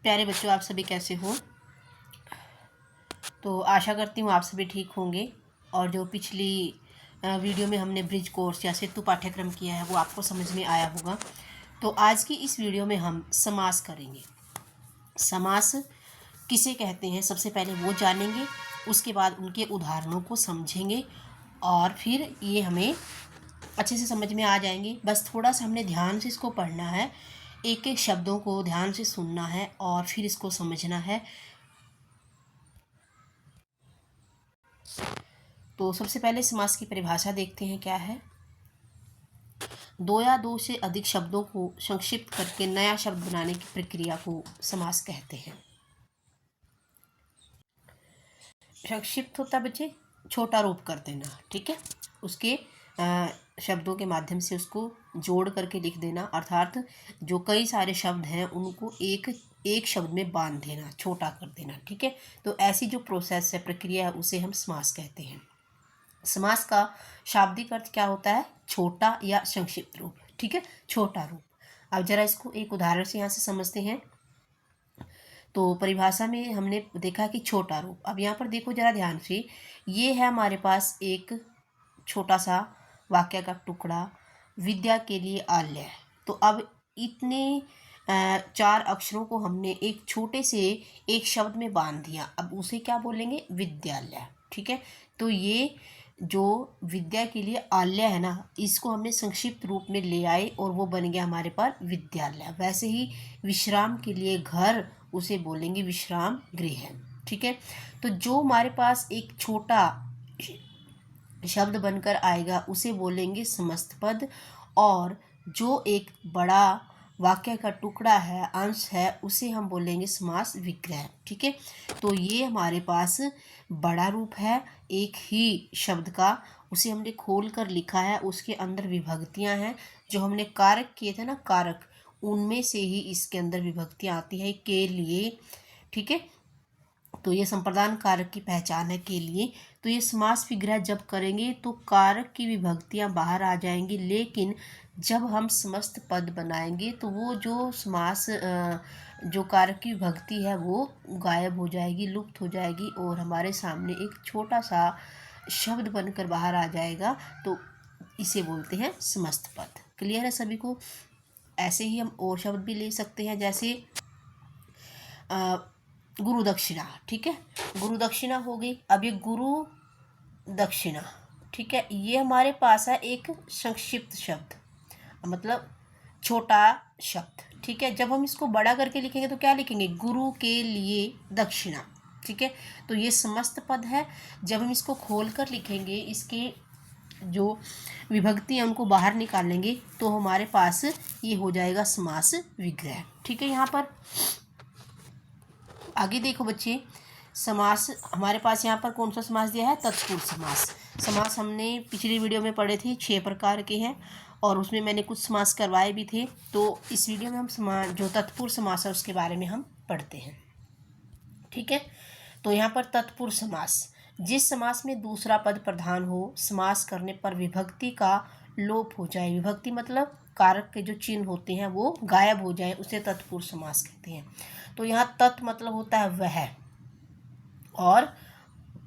प्यारे बच्चों, आप सभी कैसे हो? तो आशा करती हूँ आप सभी ठीक होंगे। और जो पिछली वीडियो में हमने ब्रिज कोर्स या सेतु पाठ्यक्रम किया है वो आपको समझ में आया होगा। तो आज की इस वीडियो में हम समास करेंगे। समास किसे कहते हैं सबसे पहले वो जानेंगे, उसके बाद उनके उदाहरणों को समझेंगे और फिर ये हमें अच्छे से समझ में आ जाएंगे। बस थोड़ा सा हमने ध्यान से इसको पढ़ना है, एक एक शब्दों को ध्यान से सुनना है और फिर इसको समझना है। तो सबसे पहले समास की परिभाषा देखते हैं क्या है। दो या दो से अधिक शब्दों को संक्षिप्त करके नया शब्द बनाने की प्रक्रिया को समास कहते हैं। संक्षिप्त होता बच्चे छोटा रूप कर देना, ठीक है। उसके शब्दों के माध्यम से उसको जोड़ करके लिख देना, अर्थात जो कई सारे शब्द हैं उनको एक एक शब्द में बांध देना, छोटा कर देना, ठीक है। तो ऐसी जो प्रोसेस है, प्रक्रिया है, उसे हम समास कहते हैं। समास का शाब्दिक अर्थ क्या होता है? छोटा या संक्षिप्त रूप, ठीक है, छोटा रूप। अब जरा इसको एक उदाहरण से यहाँ से समझते हैं। तो परिभाषा में हमने देखा कि छोटा रूप। अब यहाँ पर देखो जरा ध्यान से, ये है हमारे पास एक छोटा सा वाक्य का टुकड़ा, विद्या के लिए आल्य। तो अब इतने 4 अक्षरों को हमने एक छोटे से एक शब्द में बांध दिया। अब उसे क्या बोलेंगे? विद्यालय, ठीक है। तो ये जो विद्या के लिए आल्य है ना, इसको हमने संक्षिप्त रूप में ले आए और वो बन गया हमारे पास विद्यालय। वैसे ही विश्राम के लिए घर, उसे बोलेंगे विश्राम गृह, ठीक है। तो जो हमारे पास एक छोटा शब्द बनकर आएगा उसे बोलेंगे समस्त पद, और जो एक बड़ा वाक्य का टुकड़ा है, अंश है, उसे हम बोलेंगे समास विग्रह, ठीक है। तो ये हमारे पास बड़ा रूप है एक ही शब्द का, उसे हमने खोल कर लिखा है, उसके अंदर विभक्तियां हैं। जो हमने कारक किए थे ना, कारक, उनमें से ही इसके अंदर विभक्तियां आती है के लिए, ठीक है। तो ये संप्रदान कारक की पहचान है के लिए। तो ये समास विग्रह जब करेंगे तो कारक की विभक्तियां बाहर आ जाएंगी, लेकिन जब हम समस्त पद बनाएंगे तो वो जो समास जो कारक की विभक्ति है वो गायब हो जाएगी, लुप्त हो जाएगी, और हमारे सामने एक छोटा सा शब्द बनकर बाहर आ जाएगा। तो इसे बोलते हैं समस्त पद। क्लियर है सभी को? ऐसे ही हम और शब्द भी ले सकते हैं, जैसे गुरु दक्षिणा, ठीक है। गुरु दक्षिणा हो गई। अब ये गुरु दक्षिणा, ठीक है, ये हमारे पास है एक संक्षिप्त शब्द, मतलब छोटा शब्द, ठीक है। जब हम इसको बड़ा करके लिखेंगे तो क्या लिखेंगे? गुरु के लिए दक्षिणा, ठीक है। तो ये समस्त पद है। जब हम इसको खोल कर लिखेंगे, इसके जो विभक्ति है उनको बाहर निकालेंगे, तो हमारे पास ये हो जाएगा समास विग्रह, ठीक है। यहाँ पर आगे देखो बच्चे, समास हमारे पास यहाँ पर कौन सा समास दिया है? तत्पुरुष समास। समास हमने पिछली वीडियो में पढ़े थे, 6 प्रकार के हैं, और उसमें मैंने कुछ समास करवाए भी थे। तो इस वीडियो में हम जो तत्पुरुष समास है उसके बारे में हम पढ़ते हैं, ठीक है। तो यहाँ पर तत्पुरुष समास, जिस समास में दूसरा पद प्रधान हो, समास करने पर विभक्ति का लोप हो जाए, विभक्ति मतलब कारक के जो चिन्ह होते हैं वो गायब हो जाए, उसे तत्पुरुष समास कहते हैं। तो यहाँ तत् मतलब होता है वह, और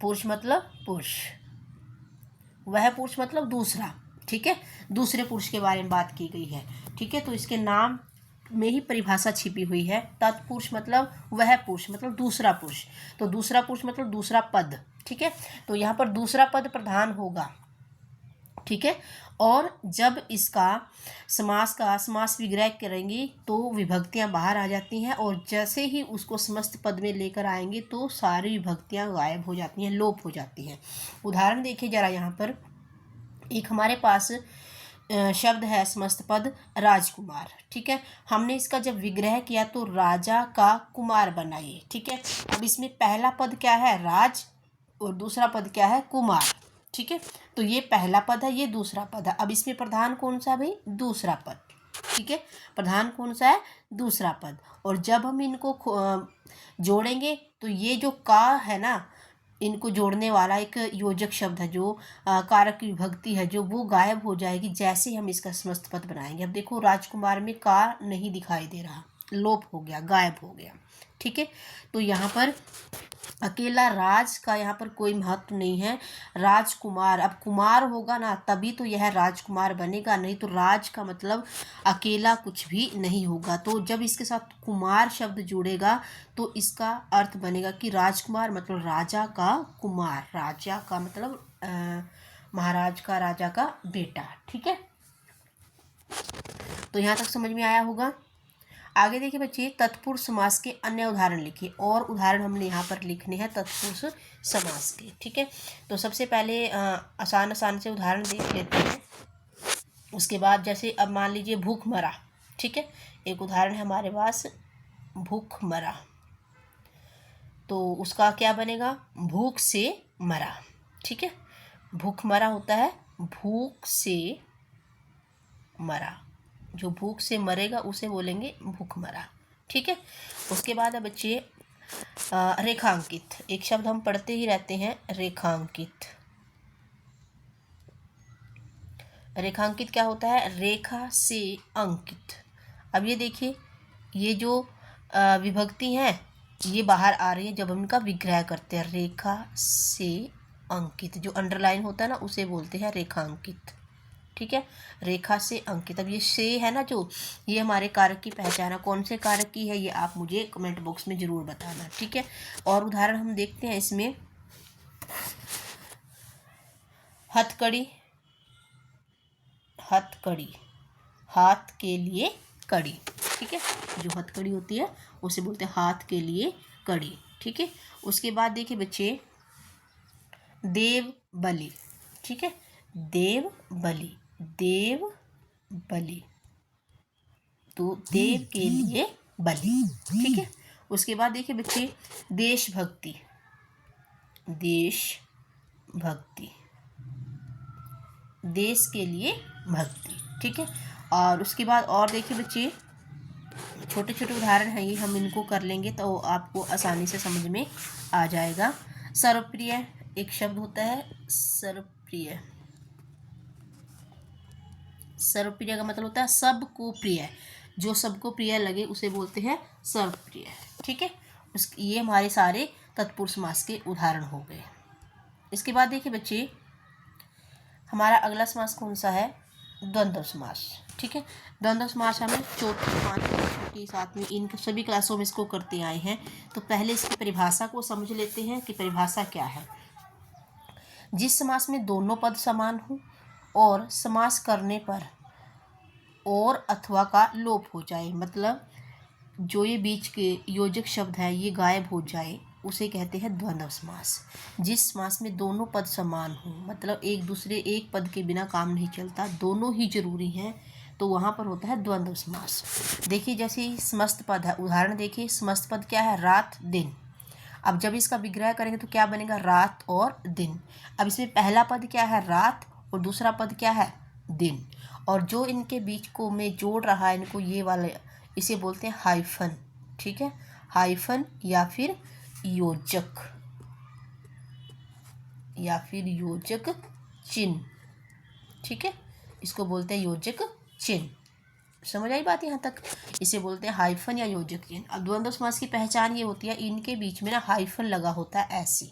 पुरुष मतलब पुरुष, वह पुरुष मतलब दूसरा, ठीक है। दूसरे पुरुष के बारे में बात की गई है, ठीक है। तो इसके नाम में ही परिभाषा छिपी हुई है। तत्पुरुष मतलब वह पुरुष, मतलब दूसरा पुरुष। तो दूसरा पुरुष मतलब दूसरा पद, ठीक है। तो यहाँ पर दूसरा पद प्रधान होगा, ठीक है। और जब इसका समास विग्रह करेंगे तो विभक्तियां बाहर आ जाती हैं, और जैसे ही उसको समस्त पद में लेकर आएंगे तो सारी विभक्तियां गायब हो जाती हैं, लोप हो जाती हैं। उदाहरण देखिए जरा, यहाँ पर एक हमारे पास शब्द है समस्त पद राजकुमार, ठीक है। हमने इसका जब विग्रह किया तो राजा का कुमार बनाइए, ठीक है। अब इसमें पहला पद क्या है? राज, और दूसरा पद क्या है? कुमार, ठीक है। तो ये पहला पद है, ये दूसरा पद है। अब इसमें प्रधान कौन सा भाई? दूसरा पद, ठीक है। प्रधान कौन सा है? दूसरा पद। और जब हम इनको जोड़ेंगे तो ये जो का है ना, इनको जोड़ने वाला एक योजक शब्द है, जो कारक की विभक्ति है, जो वो गायब हो जाएगी जैसे हम इसका समस्त पद बनाएंगे। अब देखो राजकुमार में का नहीं दिखाई दे रहा, लोप हो गया, गायब हो गया। ठीक है, तो यहाँ पर अकेला राज का यहाँ पर कोई महत्व नहीं है। राजकुमार, अब कुमार होगा ना तभी तो यह राजकुमार बनेगा, नहीं तो राज का मतलब अकेला कुछ भी नहीं होगा। तो जब इसके साथ कुमार शब्द जुड़ेगा तो इसका अर्थ बनेगा कि राजकुमार मतलब राजा का कुमार, राजा का मतलब महाराज का, राजा का बेटा। ठीक है, तो यहाँ तक समझ में आया होगा। आगे देखिए बच्चे, तत्पुरुष समास के अन्य उदाहरण लिखिए, और उदाहरण हमने यहाँ पर लिखने हैं तत्पुरुष समास के। ठीक है, तो सबसे पहले आसान आसान से उदाहरण देख लेते हैं। उसके बाद जैसे अब मान लीजिए भूख मरा। ठीक है, एक उदाहरण है हमारे पास, भूख मरा, तो उसका क्या बनेगा, भूख से मरा। ठीक है, भूख मरा होता है भूख से मरा, जो भूख से मरेगा उसे बोलेंगे भूख मरा। ठीक है, उसके बाद अब बच्चे रेखांकित, एक शब्द हम पढ़ते ही रहते हैं, रेखांकित। रेखांकित क्या होता है, रेखा से अंकित। अब ये देखिए, ये जो विभक्ति हैं ये बाहर आ रही है जब हम इनका विग्रह करते हैं। रेखा से अंकित, जो अंडरलाइन होता है ना उसे बोलते हैं रेखांकित। ठीक है, रेखा से अंकित। अब ये से है ना, जो ये हमारे कारक की पहचान है, कौन से कारक की है ये आप मुझे कमेंट बॉक्स में ज़रूर बताना। ठीक है, और उदाहरण हम देखते हैं इसमें, हथकड़ी, हथकड़ी, हाथ के लिए कड़ी। ठीक है, जो हथकड़ी होती है उसे बोलते हैं हाथ के लिए कड़ी। ठीक है, उसके बाद देखिए बच्चे, देव बलि। ठीक है, देव बलि, देव बलि, तो देव के लिए बलि। ठीक है, उसके बाद देखिए बच्चे, देशभक्ति, देशभक्ति, देश के लिए भक्ति। ठीक है, और उसके बाद और देखिए बच्चे, छोटे छोटे उदाहरण हैं ये, हम इनको कर लेंगे तो आपको आसानी से समझ में आ जाएगा। सर्वप्रिय एक शब्द होता है, सर्वप्रिय, सर्वप्रिय का मतलब होता है सबको प्रिय, जो सबको प्रिय लगे उसे बोलते हैं सर्वप्रिय। ठीक है, ये हमारे सारे तत्पुरुष समास के उदाहरण हो गए। इसके बाद देखिए बच्चे, हमारा अगला समास कौन सा है, द्वंद्व समास। ठीक है, द्वंद्व समास हमें चौथी, पाँचवीं, छठी, सातवीं, इन सभी क्लासों में इसको करते आए हैं। तो पहले इसकी परिभाषा को समझ लेते हैं कि परिभाषा क्या है। जिस समास में दोनों पद समान हो और समास करने पर और अथवा का लोप हो जाए, मतलब जो ये बीच के योजक शब्द है ये गायब हो जाए, उसे कहते हैं द्वंद्व समास। जिस समास में दोनों पद समान हो, मतलब एक दूसरे, एक पद के बिना काम नहीं चलता, दोनों ही जरूरी हैं, तो वहाँ पर होता है द्वंद्व समास। देखिए जैसे समस्त पद है, उदाहरण देखिए, समस्त पद क्या है, रात दिन। अब जब इसका विग्रह करेंगे तो क्या बनेगा, रात और दिन। अब इसमें पहला पद क्या है, रात, और दूसरा पद क्या है, दिन, और जो इनके बीच को में जोड़ रहा है इनको, ये वाले, इसे बोलते हैं हाइफन। ठीक है, हाइफन या फिर योजक, या फिर योजक चिन्ह। ठीक है, इसको बोलते हैं योजक चिन्ह। समझ आई बात यहाँ तक, इसे बोलते हैं हाइफन या योजक चिन्ह। अब द्वंद्व समास की पहचान ये होती है, इनके बीच में ना हाइफन लगा होता है ऐसी,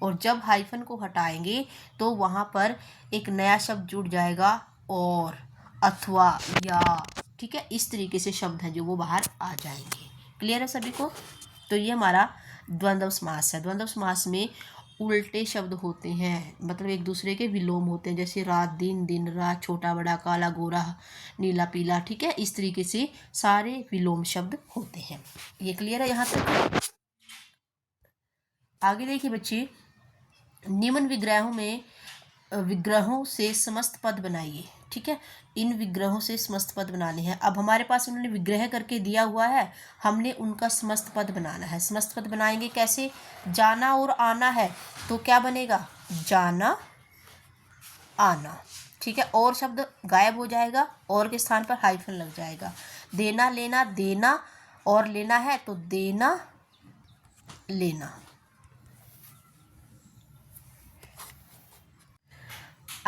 और जब हाइफन को हटाएंगे तो वहाँ पर एक नया शब्द जुड़ जाएगा, और, अथवा, या। ठीक है, इस तरीके से शब्द हैं जो वो बाहर आ जाएंगे। क्लियर है सभी को। तो ये हमारा द्वंद्व समास है। द्वंद्व समास में उल्टे शब्द होते हैं, मतलब एक दूसरे के विलोम होते हैं, जैसे रात दिन, दिन रात, छोटा बड़ा, काला गोरा, नीला पीला। ठीक है, इस तरीके से सारे विलोम शब्द होते हैं। ये क्लियर है यहाँ तक। आगे देखिए बच्चे, निम्न विग्रहों में विग्रहों से समस्त पद बनाइए। ठीक है, इन विग्रहों से समस्त पद बनाने हैं। अब हमारे पास उन्होंने विग्रह करके दिया हुआ है, हमने उनका समस्त पद बनाना है। समस्त पद बनाएंगे कैसे, जाना और आना है तो क्या बनेगा, जाना आना। ठीक है, और शब्द गायब हो जाएगा, और के स्थान पर हाइफन लग जाएगा। देना लेना, देना और लेना है तो देना लेना।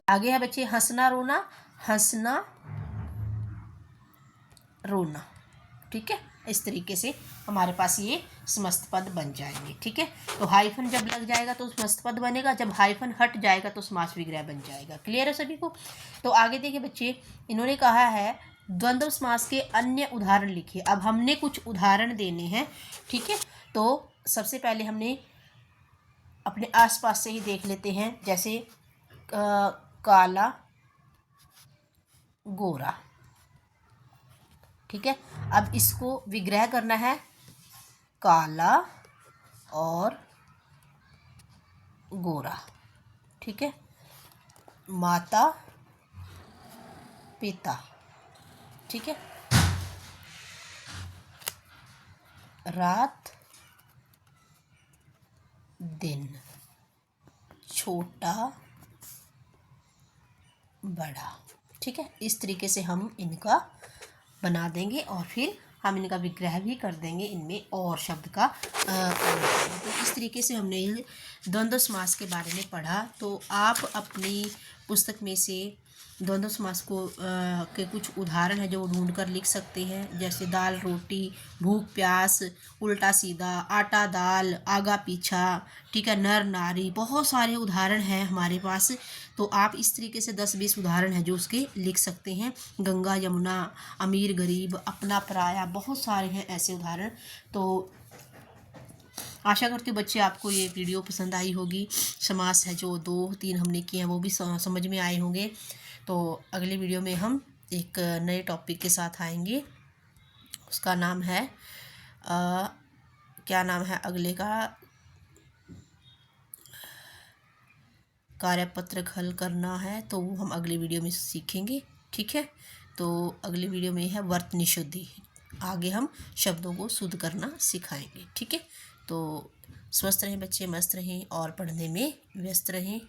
आगे है बच्चे, हंसना रोना, हंसना रोना। ठीक है, इस तरीके से हमारे पास ये समस्त पद बन जाएंगे। ठीक है, तो हाइफन जब लग जाएगा तो समस्त पद बनेगा, जब हाइफन हट जाएगा तो समास विग्रह बन जाएगा। क्लियर है सभी को? तो आगे देखिए बच्चे, इन्होंने कहा है द्वंद्व समास के अन्य उदाहरण लिखिए। अब हमने कुछ उदाहरण देने हैं। ठीक है, तो सबसे पहले हमने अपने आसपास से ही देख लेते हैं, जैसे काला गोरा। ठीक है, अब इसको विग्रह करना है, काला और गोरा। ठीक है, माता पिता। ठीक है, रात दिन, छोटा बड़ा। ठीक है, इस तरीके से हम इनका बना देंगे और फिर हम इनका विग्रह भी कर देंगे इनमें और शब्द का तो इस तरीके से हमने द्वंद्व समास के बारे में पढ़ा। तो आप अपनी पुस्तक में से द्वंद्व समास को के कुछ उदाहरण है जो ढूंढ कर लिख सकते हैं, जैसे दाल रोटी, भूख प्यास, उल्टा सीधा, आटा दाल, आगा पीछा। ठीक है, नर नारी, बहुत सारे उदाहरण हैं हमारे पास। तो आप इस तरीके से 10-20 उदाहरण हैं जो उसके लिख सकते हैं। गंगा यमुना, अमीर गरीब, अपना पराया, बहुत सारे हैं ऐसे उदाहरण। तो आशा करती हूँ बच्चे आपको ये वीडियो पसंद आई होगी। समास है जो 2-3 हमने किए हैं वो भी समझ में आए होंगे। तो अगली वीडियो में हम एक नए टॉपिक के साथ आएंगे। उसका नाम है क्या नाम है अगले का, कार्यपत्रक हल करना है, तो वो हम अगली वीडियो में सीखेंगे। ठीक है, तो अगली वीडियो में है वर्तनी शुद्धि। आगे हम शब्दों को शुद्ध करना सिखाएंगे। ठीक है, तो स्वस्थ रहें बच्चे, मस्त रहें और पढ़ने में व्यस्त रहें।